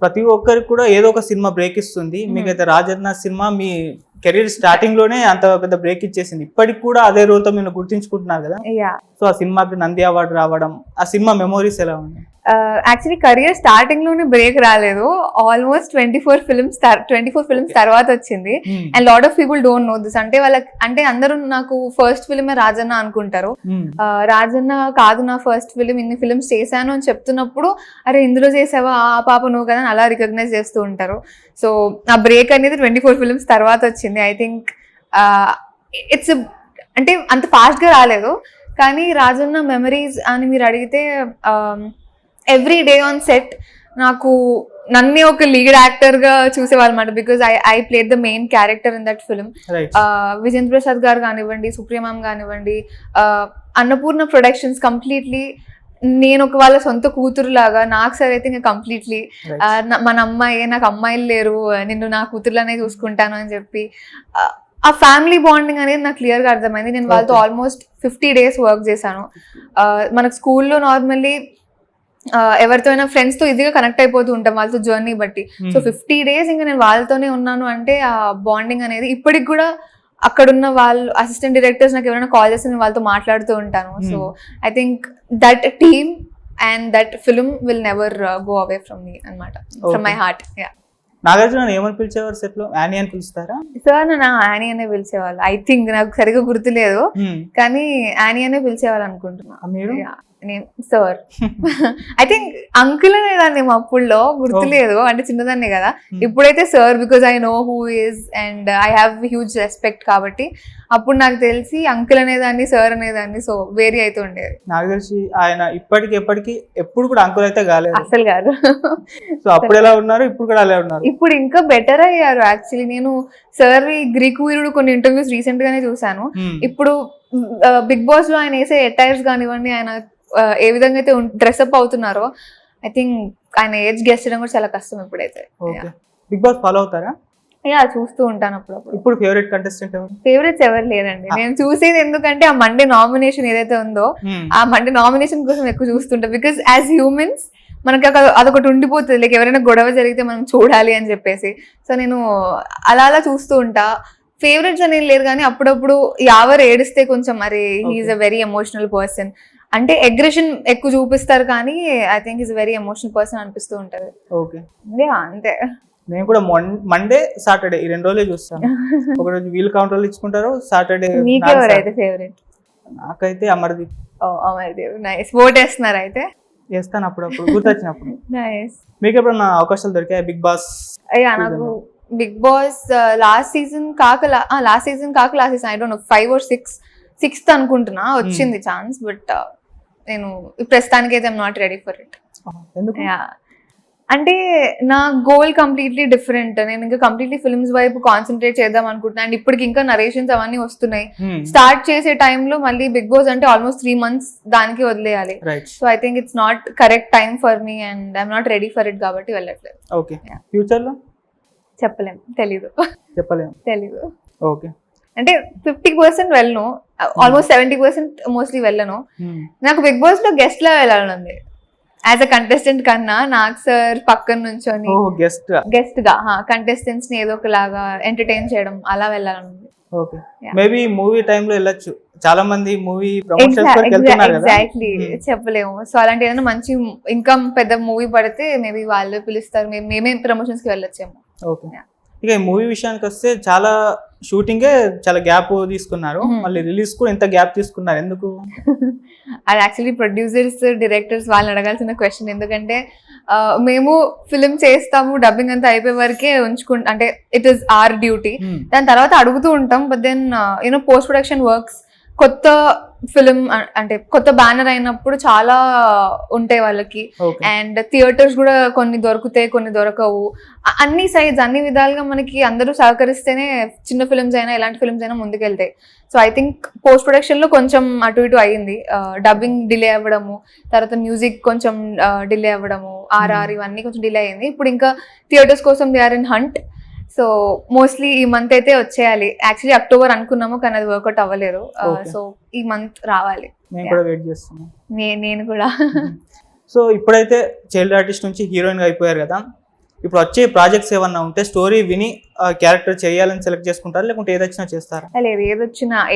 ప్రతి ఒక్కరికి కూడా ఏదో ఒక సినిమా బ్రేక్ ఇస్తుంది. మీకైతే రాజన్న సినిమా మీ కెరీర్ స్టార్టింగ్ లోనే అంత పెద్ద బ్రేక్ ఇచ్చేసింది. ఇప్పటికి కూడా అదే రోల్ తో మీరు గుర్తించుకుంటున్నారు కదా. సో ఆ సినిమాకి నంది అవార్డు రావడం, ఆ సినిమా మెమోరీస్ ఎలా ఉన్నాయి? యాక్చువల్లీ కెరియర్ స్టార్టింగ్ లోనే బ్రేక్ రాలేదు. ఆల్మోస్ట్ 24 ఫిల్మ్స్ తర్వాత వచ్చింది. And lot of people don't know this. అంటే వాళ్ళకి అంటే అందరూ నాకు ఫస్ట్ ఫిల్మే రాజన్న అనుకుంటారు. రాజన్న కాదు నా ఫస్ట్ ఫిల్మ్, ఇన్ని ఫిల్మ్స్ చేశాను అని చెప్తున్నప్పుడు అరే ఇందులో చేసావా, ఆ పాప నువ్వు కదా అలా రికగ్నైజ్ చేస్తూ ఉంటారు. సో ఆ బ్రేక్ అనేది 24 ఫిల్మ్స్ తర్వాత వచ్చింది. ఐ థింక్ ఇట్స్ అంటే అంత ఫాస్ట్ గా రాలేదు. కానీ రాజన్న మెమరీస్ అని మీరు అడిగితే ఎవ్రీ డే ఆన్ సెట్ నాకు నన్నే ఒక లీడ్ యాక్టర్ గా చూసేవాళ్ళు అనమాట. Because I played the main character in that film. Vijendra Prasad గారు కానివ్వండి, సుప్రియ మ్యామ్ కానివ్వండి, అన్నపూర్ణ ప్రొడక్షన్స్ కంప్లీట్లీ నేను ఒక వాళ్ళ సొంత కూతురు లాగా. నాకు సార్ అయితే ఇంకా కంప్లీట్లీ మన అమ్మాయి, నాకు అమ్మాయిలు లేరు, నిన్ను నా కూతురులానే చూసుకుంటాను అని చెప్పి ఆ ఫ్యామిలీ బాండింగ్ అనేది నాకు క్లియర్గా అర్థమైంది. నేను వాళ్ళతో ఆల్మోస్ట్ 50 days వర్క్ చేశాను. మనకు స్కూల్లో నార్మల్లీ ఎవరితో అయినా ఫ్రెండ్స్ తో ఈజీగా కనెక్ట్ అయిపోతూ ఉంటాం వాళ్ళతో జర్నీ బట్టి. సో 50 days ఇంకా నేను వాళ్ళతోనే ఉన్నాను అంటే ఆ బాండింగ్ అనేది ఇప్పటికి కూడా అక్కడున్న వాళ్ళు అసిస్టెంట్ డైరెక్టర్స్ నాకు ఎవరైనా కాల్ చేస్తే నేను వాళ్ళతో మాట్లాడుతూ ఉంటాను. So I think that team and that film will never go away from మీ అన్నమాట, ఫ్రమ్ మై హార్ట్. నాగార్జున ఏమని పిలిచేవారు సెట్ లో? యానీ అని పిలుస్తారా? సార్ నన్ను యానీ అనే పిలిచేవాళ్ళు. ఐ థింక్ నాకు సరిగా గుర్తులేదు, కానీ యానీ అనే పిలిచేవాళ్ళు అనుకుంటున్నా. నేను సార్ ఐ థింక్ అంకుల్ అనేదాన్ని మా అప్పుల్లో, గుర్తులేదు అంటే చిన్నదాన్ని కదా. ఇప్పుడైతే sir, because I know who is and I have huge respect. కాబట్టి అప్పుడు నాకు తెలిసి అంకుల్ అనేదాన్ని, సార్ అనేదాన్ని. సో వేరీ అయితే ఉండేది. నాకు తెలిసి ఆయన ఎప్పటికీ ఎప్పుడు కూడా అంకుల్ అయితే కాలేదు, అసలు కాదు. సో అప్పుడు ఎలా ఉన్నారు, ఇప్పుడు కూడా అలా ఉన్నారు. ఇప్పుడు ఇంకా బెటర్ అయ్యారు. యాక్చువల్లీ నేను సార్ గ్రీకు వీరుడు కొన్ని ఇంటర్వ్యూస్ రీసెంట్ గానే చూసాను. ఇప్పుడు బిగ్ బాస్ లో ఆయన వేసే అటైర్స్ కానివ్వండి, ఆయన ఏ విధంగా అయితే డ్రెస్అప్ అవుతున్నారో, ఐ థింక్ ఆయన ఏజ్ గెస్ చేయడం కూడా చాలా కష్టం ఇప్పుడైతే. బిగ్ బాస్ ఫాలో అవుతారా? చూస్తూ ఉంటాను అప్పుడప్పుడు. ఇప్పుడు ఫేవరెట్ కంటెస్టెంట్ ఎవరు? ఫేవరెట్స్ ఎవరు లేరండి. నేను చూసేది ఎందుకంటే ఆ మండే నామినేషన్ ఏదైతే ఉందో, ఆ మండే నామినేషన్ కోసం ఎక్కువ చూస్తుంటా. బికాస్ యాజ్ హ్యూమన్స్ మనకి అదొకటి ఉండిపోతుంది, లైక్ ఎవరైనా గొడవ జరిగితే మనం చూడాలి అని చెప్పేసి. సో నేను అలా చూస్తూ ఉంటా. ఫేవరెట్స్ అనేది లేదు, కానీ అప్పుడప్పుడు ఎవరు ఏడిస్తే కొంచెం అరే he is a very emotional person అంటే అగ్రెషన్ ఎక్కువ చూపిస్తారు, కానీ I think is very emotional person అనిపిస్తూ ఉంటది. అంతే. నేను కూడా మండే సాటర్డే ఈ 2 రోజులే చూస్తాను. ఒక రోజు వీల్ కౌంటర్లు ఇచ్చుకుంటారు, సాటర్డే. మీకెవరైతే ఫేవరెట్? నాకైతే అమర్దీప్. అమర్దీప్, నైస్. ఓట్ వేస్తున్నారు అయితే? చేస్తాను అప్పుడప్పుడు, గుర్తొచ్చినప్పుడు. నైస్. మీకు ఎప్పుడన్నా అవకాశాలు దొరికాయి బిగ్ బాస్? నాకు బిగ్ బాస్ లాస్ట్ సీజన్ కాక last season I don't know 5 or 6th అనుకుంటున్నా వచ్చింది ఛాన్స్. బట్ నేను ప్రస్తుతానికి అయితే I'm not ready for it. అంటే నా గోల్ కంప్లీట్లీ డిఫరెంట్. నేను ఇంకా కంప్లీట్లీ ఫిల్మ్స్ వైపు కాన్సన్ట్రేట్ చేద్దాం అనుకుంటున్నాను. అండ్ ఇప్పటికి ఇంకా నరేషన్స్ అవన్నీ వస్తున్నాయి. స్టార్ట్ చేసే టైంలో మళ్ళీ బిగ్ బాస్ అంటే ఆల్మోస్ట్ 3 months దానికి వదిలేయాలి. So I think it's not correct time for me and I'm not ready for it, కాబట్టి వెళ్ళట్లేదు. ఓకే. ఫ్యూచర్ లో చెప్పలేం, తెలీదు. ఓకే. అంటే 50% వెళ్ళను, ఆల్మోస్ట్ 70% మోస్ట్లీ వెళ్ళను. నాకు బిగ్ బాస్ లో గెస్ట్ లా వెళ్ళాలని ఉంది. యాజ్ అ కంటెస్టెంట్ కన్నా నాకు సార్ పక్కన నుంచొని గెస్ట్ గా కంటెస్టెంట్స్ ని ఏదో ఒకలాగా ఎంటర్టైన్ చేయడం, అలా వెళ్ళాలని ఉంది. ఓకే. మేబీ మూవీ టైం లో వెళ్ళొచ్చు. చాలా మంది మూవీ ప్రమోషన్స్ కి వెళ్తున్నారు కదా. ఎగ్జాక్ట్లీ, చెప్పలేము. సో అలాంటి ఏదైనా మంచి ఇంకా పెద్ద మూవీ పడితే మేబీ వాళ్ళు పిలుస్తారు, మేమే ప్రమోషన్స్ కి వెళ్ళొచ్చేమో. ఓకే. ఇక మూవీ విషయానికి వస్తే చాలా షూటింగే చాలా గ్యాప్ తీసుకున్నారు, మళ్ళీ రిలీజ్ కూడా ఎంత గ్యాప్ తీసుకున్నారు, ఎందుకు? అది యాక్చువల్లీ ప్రొడ్యూసర్స్, డైరెక్టర్స్ వాళ్ళని అడగాల్సిన క్వశ్చన్. ఎందుకంటే మేము ఫిల్మ్ చేస్తాము, డబ్బింగ్ అంతా అయిపోయే వరకే ఉంచుకుంటాం, అంటే ఇట్ ఈస్ అవర్ డ్యూటీ. దాని తర్వాత అడుగుతూ ఉంటాం. But then post production works, కొత్త ఫిలిం అంటే కొత్త బ్యానర్ అయినప్పుడు చాలా ఉంటాయి వాళ్ళకి. అండ్ థియేటర్స్ కూడా కొన్ని దొరుకుతాయి, కొన్ని దొరకవు. అన్ని సైడ్స్, అన్ని విధాలుగా మనకి అందరూ సహకరిస్తేనే చిన్న ఫిల్మ్స్ అయినా ఎలాంటి ఫిల్మ్స్ అయినా ముందుకెళ్తాయి. So I think post production లో కొంచెం అటు ఇటు అయ్యింది. డబ్బింగ్ డిలే అవ్వడము, తర్వాత మ్యూజిక్ కొంచెం డిలే అవ్వడము, ఆర్ఆర్ ఇవన్నీ కొంచెం డిలే అయింది. ఇప్పుడు ఇంకా థియేటర్స్ కోసం they are in hunt. So mostly ఈ మంత్ అయితే వచ్చేయాలి. యాక్చువల్లీ అక్టోబర్ అనుకున్నాము, కానీ అది వర్కౌట్ అవ్వలేదు. సో ఈ మంత్ రావాలి. నేను కూడా. సో ఇప్పుడైతే చైల్డ్ ఆర్టిస్ట్ నుంచి హీరోయిన్ గా అయిపోయారు కదా, ఇప్పుడు వచ్చే ప్రాజెక్ట్స్ ఏమన్నా ఉంటే స్టోరీ విని క్యారెక్టర్ చేయాలని సెలెక్ట్ చేసుకుంటారా, లేకుంటే ఏదొచ్చినా చేస్తారా? లేదు,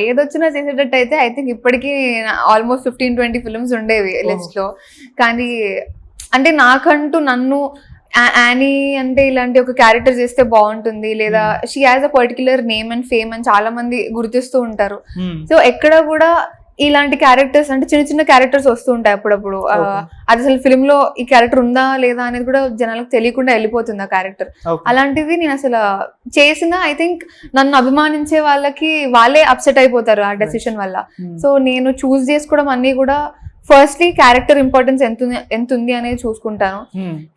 ఏదొచ్చినా చేసేటట్టు అయితే ఐ థింక్ ఇప్పటికీ ఆల్మోస్ట్ 15-20 ఫిల్మ్స్ ఉండేవి లిస్ట్ లో. కానీ అంటే నాకంటూ నన్ను యానీ అంటే ఇలాంటి ఒక క్యారెక్టర్ చేస్తే బాగుంటుంది, లేదా she has a particular name and fame అని చాలా మంది గుర్తిస్తూ ఉంటారు. సో ఎక్కడ కూడా ఇలాంటి క్యారెక్టర్స్ అంటే చిన్న చిన్న క్యారెక్టర్స్ వస్తూ ఉంటాయి అప్పుడప్పుడు. అది అసలు ఫిల్మ్ లో ఈ క్యారెక్టర్ ఉందా లేదా అనేది కూడా జనాలకు తెలియకుండా వెళ్ళిపోతుంది ఆ క్యారెక్టర్. అలాంటివి నేను అసలు చేసిన ఐ థింక్ నన్ను అభిమానించే వాళ్ళకి వాళ్ళే అప్సెట్ అయిపోతారు ఆ డెసిషన్ వల్ల. సో నేను చూస్ చేసుకోవడం అన్ని కూడా ఫస్ట్లీ క్యారెక్టర్ ఇంపార్టెన్స్ ఎంత ఉంది అనేది చూసుకుంటాను.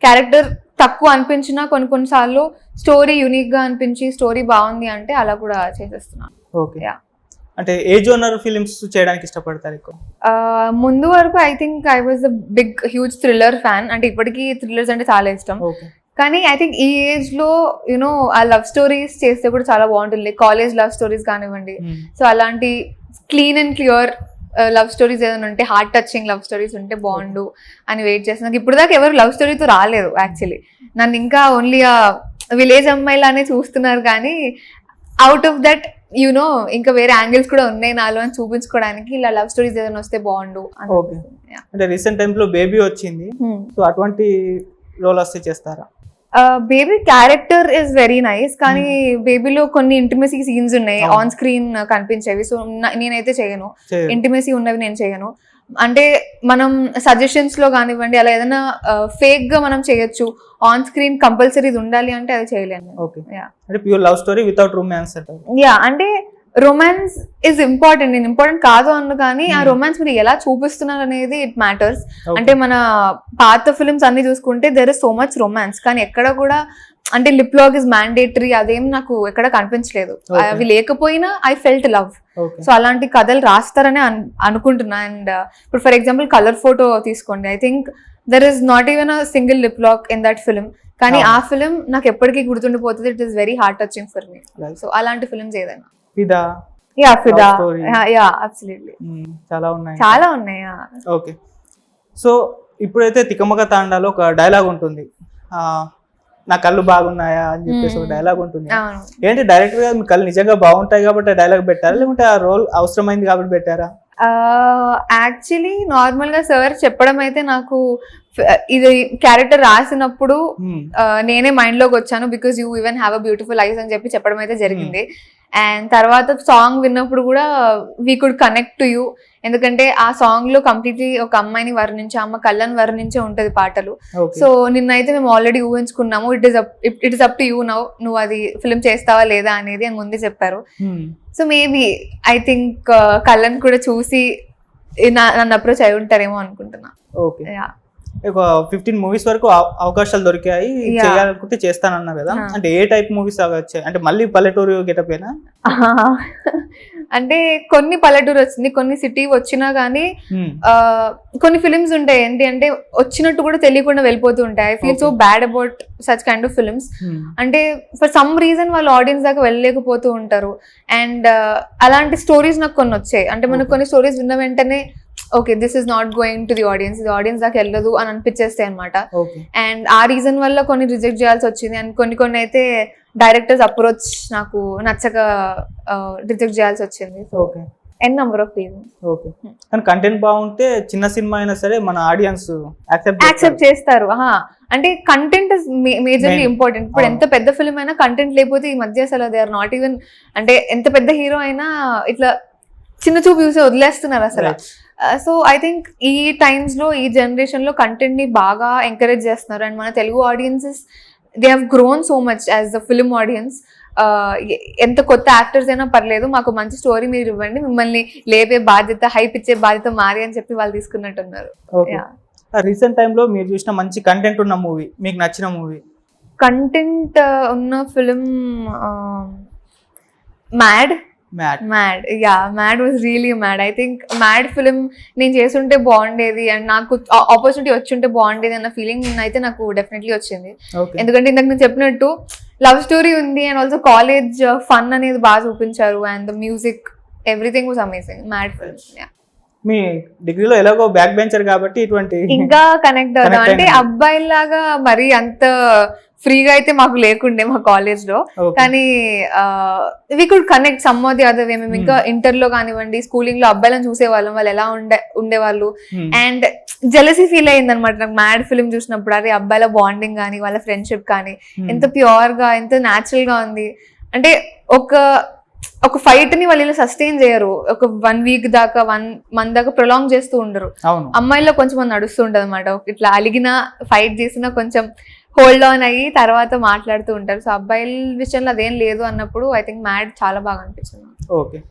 క్యారెక్టర్ తక్కువ అనిపించినా కొన్నిసార్లు స్టోరీ యూనిక్ గా అనిపించి స్టోరీ బాగుంది అంటే అలా కూడా చేసేస్తున్నాను. అంటే ఏ జోనర్ ఫిలిమ్స్ చేయడానికి ఇష్టపడతారు ఎక్కువ? ముందు వరకు I think I was the big huge thriller fan. అంటే ఇప్పటికీ థ్రిల్లర్స్ అంటే చాలా ఇష్టం. కానీ ఐ థింక్ ఈ ఏజ్ లో యునో ఆ లవ్ స్టోరీస్ చేస్తే కూడా చాలా బాగుంటుంది. కాలేజ్ లవ్ స్టోరీస్ కానివ్వండి, సో అలాంటి clean and clear love stories ఏదైనా ఉంటే, హార్ట్ టచింగ్ లవ్ స్టోరీస్ ఉంటే బాగుండు అని వెయిట్ చేస్తున్నాను. ఇప్పుడు దాకా ఎవరు లవ్ స్టోరీతో రాలేదు యాక్చువల్లీ. నన్ను ఇంకా ఓన్లీ ఆ విలేజ్ అమ్మాయిలానే చూస్తున్నారు, కానీ అవుట్ ఆఫ్ దట్ యునో ఇంకా వేరే యాంగిల్స్ కూడా ఉన్నాయి నాలో అని చూపించుకోవడానికి ఇలా లవ్ స్టోరీస్ ఏదైనా వస్తే బాగుండు. అంటే రీసెంట్ టైమ్స్ లో బేబీ వచ్చింది, సో అటువంటి రోల్ వస్తే చేస్తారా? Baby character is very nice, కానీ బేబీలో కొన్ని ఇంటిమసీ సీన్స్ ఉన్నాయి ఆన్ స్క్రీన్ కనిపించేవి. సో నేనైతే చేయను, ఇంటిమసీ ఉన్నవి నేను చేయను. అంటే మనం సజెషన్స్ లో కానివ్వండి అలా ఏదైనా ఫేక్ గా మనం చేయొచ్చు, ఆన్ స్క్రీన్ కంపల్సరీ ఉండాలి అంటే అది చేయలేను. Pure love story without romance. అంటే రొమాన్స్ ఇస్ ఇంపార్టెంట్, నేను ఇంపార్టెంట్ కాదు అన్న, కానీ ఆ రొమాన్స్ మీరు ఎలా చూపిస్తున్నారు అనేది ఇట్ మ్యాటర్స్. అంటే మన పాత ఫిల్మ్స్ అన్ని చూసుకుంటే there is so much romance, కానీ ఎక్కడ కూడా అంటే లిప్ లాక్ ఇస్ మ్యాండేటరీ అదేం నాకు ఎక్కడ కనిపించలేదు. అవి లేకపోయినా ఐ ఫెల్ట్ లవ్. సో అలాంటి కథలు రాస్తారని అనుకుంటున్నా. అండ్ ఇప్పుడు ఫర్ ఎగ్జాంపుల్ కలర్ ఫోటో తీసుకోండి, I think there is not even a single lip lock in that film, కానీ ఆ ఫిల్మ్ నాకు ఎప్పటికీ గుర్తుండిపోతుంది. It is very heart touching for me. So అలాంటి ఫిల్మ్స్ ఏదైనా ఫిదా, అబ్సల్యూట్లీ చాలా ఉన్నాయి. ఓకే, సో ఇప్పుడైతే తికమక తాండాలో ఒక డైలాగ్ ఉంటుంది, నా కళ్ళు బాగున్నాయా అని చెప్పేసి ఒక డైలాగ్ ఉంటుంది. ఏంటి డైరెక్టర్ గా మీ కళ్ళు నిజంగా బాగుంటాయి కాబట్టి డైలాగ్ పెట్టారా, లేకుంటే ఆ రోల్ అవసరమైంది కాబట్టి పెట్టారా? యాక్చువల్లీ నార్మల్ గా సార్ చెప్పడం అయితే నాకు ఇది క్యారెక్టర్ రాసినప్పుడు నేనే మైండ్ లోకి వచ్చాను, because you even have a beautiful eyes అని చెప్పి చెప్పడం అయితే జరిగింది. అండ్ తర్వాత సాంగ్ విన్నప్పుడు కూడా we could connect to you, ఎందుకంటే ఆ సాంగ్ లో కంప్లీట్లీ ఒక అమ్మాయిని వర్ణించి అమ్మ కళ్ళని వర్ణించే ఉంటది పాటలు. సో నిన్నైతే మేము ఆల్రెడీ ఊహించుకున్నాము, it is up to you now, నువ్వు అది ఫిల్మ్ చేస్తావా లేదా అనేది అని ముందే చెప్పారు. సో మేబీ ఐ థింక్ కళ్ళని కూడా చూసి నన్ను అప్రోచ్ అయి ఉంటారేమో అనుకుంటున్నా. ఒక 15 మూవీస్ వరకు అవకాశాలు దొరికాయి, చేయాలనుకుంటే చేస్తానన్నారు కదా, అంటే ఏ టైప్ మూవీస్ వచ్చాయి? అంటే మళ్ళీ పల్లెటూరు గెటప్ ఏనా? అంటే కొన్ని పల్లెటూరు వచ్చింది, కొన్ని సిటీ వచ్చినా గానీ కొన్ని ఫిలిమ్స్ ఉంటాయి ఏంటి అంటే వచ్చినట్టు కూడా తెలియకుండా వెళ్ళిపోతూ ఉంటాయి. I feel so bad about such kind of films. అంటే ఫర్ సమ్ రీజన్ వాళ్ళు ఆడియన్స్ దాకా వెళ్ళలేకపోతూ ఉంటారు. అండ్ అలాంటి స్టోరీస్ నాకు కొన్ని వచ్చాయి. అంటే మనకు కొన్ని స్టోరీస్ విన్న వెంటనే okay this is not going to the audience, ఇది ఆడియన్స్ దాకా వెళ్ళదు అని అనిపించేస్తాయి అనమాట. అండ్ ఆ రీజన్ వల్ల కొన్ని రిజెక్ట్ చేయాల్సి వచ్చింది. అండ్ కొన్ని అయితే డైరెక్టర్స్ అప్రోచ్ నాకు నచ్చక రిజెక్ట్ చేయాల్సి వచ్చింది. ఎన్ నంబర్ ఆఫ్ రీజన్స్. కానీ కంటెంట్ బాగుంటే చిన్న సినిమా అయినా సరే మన ఆడియన్స్ యాక్సెప్ట్ చేస్తారు. అంటే కంటెంట్ ఇస్ మేజర్లీ ఇంపార్టెంట్. ఇప్పుడు ఎంత పెద్ద ఫిల్మ్ అయినా కంటెంట్ లేకపోతే ఈ మధ్య అసలు దే ఆర్ నాట్ ఈవెన్, అంటే ఎంత పెద్ద హీరో అయినా ఇట్లా చిన్న చూపు చూసి వదిలేస్తున్నారు అసలు. సో ఐ థింక్ ఈ టైమ్స్ లో ఈ జనరేషన్ లో కంటెంట్ ని బాగా ఎంకరేజ్ చేస్తున్నారు. అండ్ మన Telugu audiences they have grown so much as the film audience. ఎంత కొత్త యాక్టర్స్ అయినా పర్లేదు, మాకు మంచి స్టోరీ మీరు ఇవ్వండి, మిమ్మల్ని లేపే బాధ్యత హైప్ ఇచ్చే బాధ్యత మారి అని చెప్పి వాళ్ళు తీసుకున్నట్టున్నారు. రీసెంట్ టైమ్ లో మీరు చూసిన మంచి కంటెంట్ ఉన్న మూవీ, మీకు నచ్చిన మూవీ? కంటెంట్ ఉన్న film mad was really mad. I think mad film నేను చేస్తుంటే బాగుండేది అండ్ నాకు ఆపర్చునిటీ వచ్చుంటే బాగుండేది అన్న ఫీలింగ్ అయితే నాకు డెఫినెట్లీ వచ్చింది. ఎందుకంటే ఇందాక నేను చెప్పినట్టు లవ్ స్టోరీ ఉంది అండ్ ఆల్సో కాలేజ్ ఫన్ అనేది బాగా చూపించారు. And the music everything was amazing. Mad film. మీ డిగ్రీలో ఎలాగో బ్యాక్ బెంచర్ కాబట్టి ఇటువంటి ఇంకా కనెక్ట్ అవుతాం. అంటే అబ్బాయిలాగా మరి అంత ఫ్రీగా అయితే మాకు లేకుండే మా కాలేజ్ లో, కానీ we could connect some of the other way. మేము ఇంకా ఇంటర్ లో కానివ్వండి, స్కూలింగ్ లో అబ్బాయిలను చూసేవాళ్ళం, వాళ్ళు ఎలా ఉండేవాళ్ళు, అండ్ జెలసీ ఫీల్ అయింది అనమాట నాకు మ్యాడ్ ఫిల్మ్ చూసినప్పుడు. అదే అబ్బాయిల బాండింగ్ కానీ వాళ్ళ ఫ్రెండ్షిప్ కానీ ఎంత ప్యూర్ గా, ఎంత న్యాచురల్ గా ఉంది. అంటే ఒక ఫైట్ ని వాళ్ళు సస్టైన్ చేయరు, ఒక 1 వీక్ దాకా 1 మంత్ దాకా ప్రొలాంగ్ చేస్తూ ఉండరు. అమ్మాయిల్లో కొంచెం మంది నడుస్తూ ఉంటది అనమాట, ఇట్లా అలిగినా ఫైట్ చేసినా కొంచెం హోల్డ్ ఆన్ అయ్యి తర్వాత మాట్లాడుతూ ఉంటారు. సో అబ్బాయిల విషయంలో అదేం లేదు అన్నప్పుడు ఐ థింక్ మ్యాడ్ చాలా బాగా అనిపించింది. ఓకే.